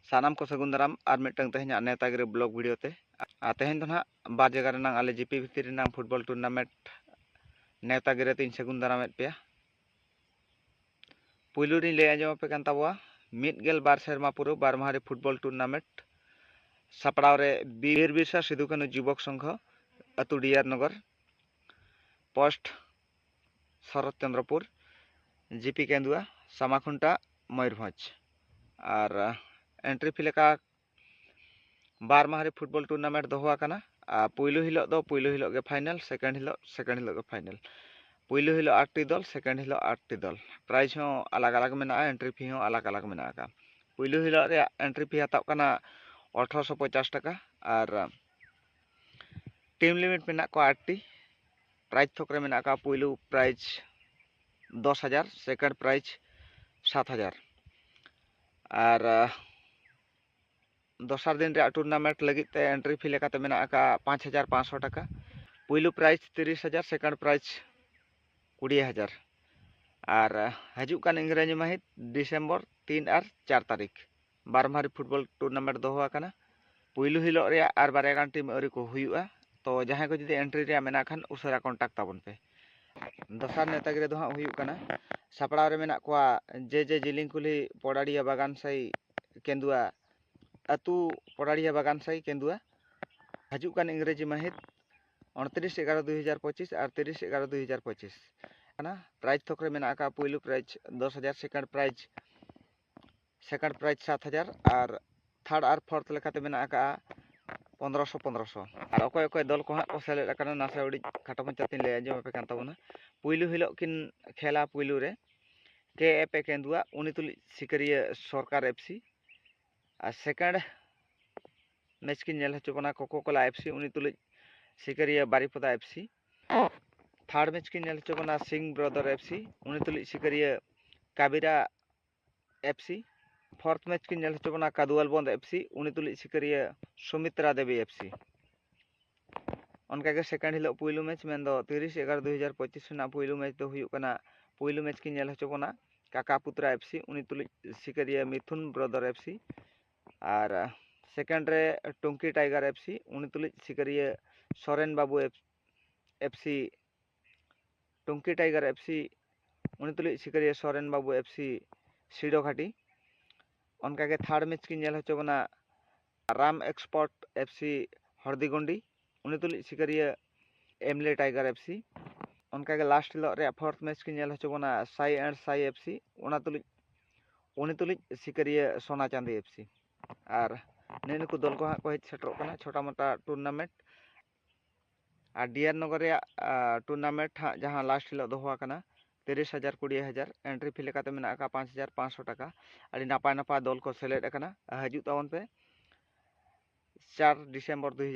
सानाम को सगुन दाराम और मिटंग तेहन नेतागिरी ब्लॉग वीडियो ते तेहन ना बार जगह रेनांग आले जीपी भितर रेनांग फुटबॉल टूर्नामेंट नेतागिरी तीन सगुन दारामेद पे पुलू री ले आजम पे कान ताबोआ मिदगेल बार सेरमा पुरो बार माहारी फुटबॉल टूर्नामेंट सापड़ाव रे बीर बिरसा सिदु कानु युवक संघ अतु डियार नगर पोस्ट शरद चंद्रपुर जीपी केंदुआ सामाखुंटा मयूरभंज और एंट्री फी लेका बार माहारी फुटबॉल टूर्नामेंट दोहो आकाना पुइलु हिलो गे फाइनल सेकेंड हिलो गे फाइनल पुइलु हिलो 8 टी दल सेकेंड हिलो 8 टी दल प्राइज हो अलग अलग मेना एंट्री फी हो अलग अलग मेना का पुइलु हिलो रे एंट्री फी हताव काना 1850 टाका और टीम लिमिट मेना को 8 टी प्राइज थोकरे मेना का पुइलु प्राइज 10,000 सेकेंड प्राइज 7,000 और दोसर दिन रे टूर्नामेंट लगित ते एंट्री फी लेकाते मेना का 5,500 टाका पुइलु प्राइज 30,000 सेकेंड प्राइज 20,000 और हजूक कान इंग्रेजी माहित डिसेम्बर 3 और 4 तारीख बार माहारी फुटबॉल टूर्नामेंट दोहो आकाना पुइलु हिलो रे और बारे गान टीम अरी को हुयुआ तो जहां को जुदी एंट्री रे मेना खान उसरा कांटेक्ट ताबन पे दोसर नेतागिरी दो हां हुयुक काना सापड़ाव रे मेना कोआ जे जिलिंग कुली पोडाड़िया बागान साई केंदुआ अतु पोडाड़िया बागान साई केंदुआ हजूक कान इंग्रेजी माहित 29/11/2025 और 30/11/2025 प्राइज थोकरे मेना का पुइलु प्राइज 10,000 सेकेंड प्राइज 7,000 और थर्ड और फोर्थ लेखाते मेना का 1500 और अकोय अकोय दल को हां को सेलेक्ट अकाना नासे उडी खाटो मचातिन ले आजम पे कान ताबोना पुइलु हिलो किन खेला पुइलु रे के एपे केंदुआ उनी तुली सिकरिया सरकार एफसी और सेकेंड मैच की नेल हचोबना कोको कोला एफसी उनी तुली Sikaria Baripada FC third match की नेल हचोबना सिंह ब्रदर एफसी उनी तुली Sikaria Kabira FC fourth match की नेल हचोबना कादुआल बंद एफसी उनी तुली सिकरिया सुमित्रा देवी एफसी उनका सेकेंड हिलो पुइलु मैच मेन दो 30/11/2025 ना पुइलु मैच दो हुयुक काना पुइलु मैच की नेल हचोबना काका पुत्रा एफसी उनी तुली सिकरिया मिथुन ब्रदर एफसी और सेकेंड रे टुंकी टाइगर एफसी उनी तुली सिकरिया सोरेन बाबू एफसी टुंकी टाइगर एफसी उनी तुली सिकरिया सोरेन बाबू एफसी सिडो घाटी उनका के थर्ड मैच की नेल हचोबना राम एक्सपोर्ट एफसी हरदीगुंडी उनी तुली सिकरिया एमले टाइगर एफसी उनका के लास्ट हिलो रे फोर्थ मैच की नेल हचोबना साई एंड साई एफसी उनी तुली सिकरिया सोना चांदी एफसी और नेनुकु दल को हां को हेज सेटरो कना छोटा मोटा टूर्नामेंट और डियार नगर रे टूर्नामेंट हां जहां लास्ट हिलो दोहो आकाना 30,000 20,000 एंट्री फी लेकाते मेना का 5,500 टाका अड़ी नापाय नापाय दल को सेलेक्ट अकाना हजू तावन पे 4 डिसेम्बर 2000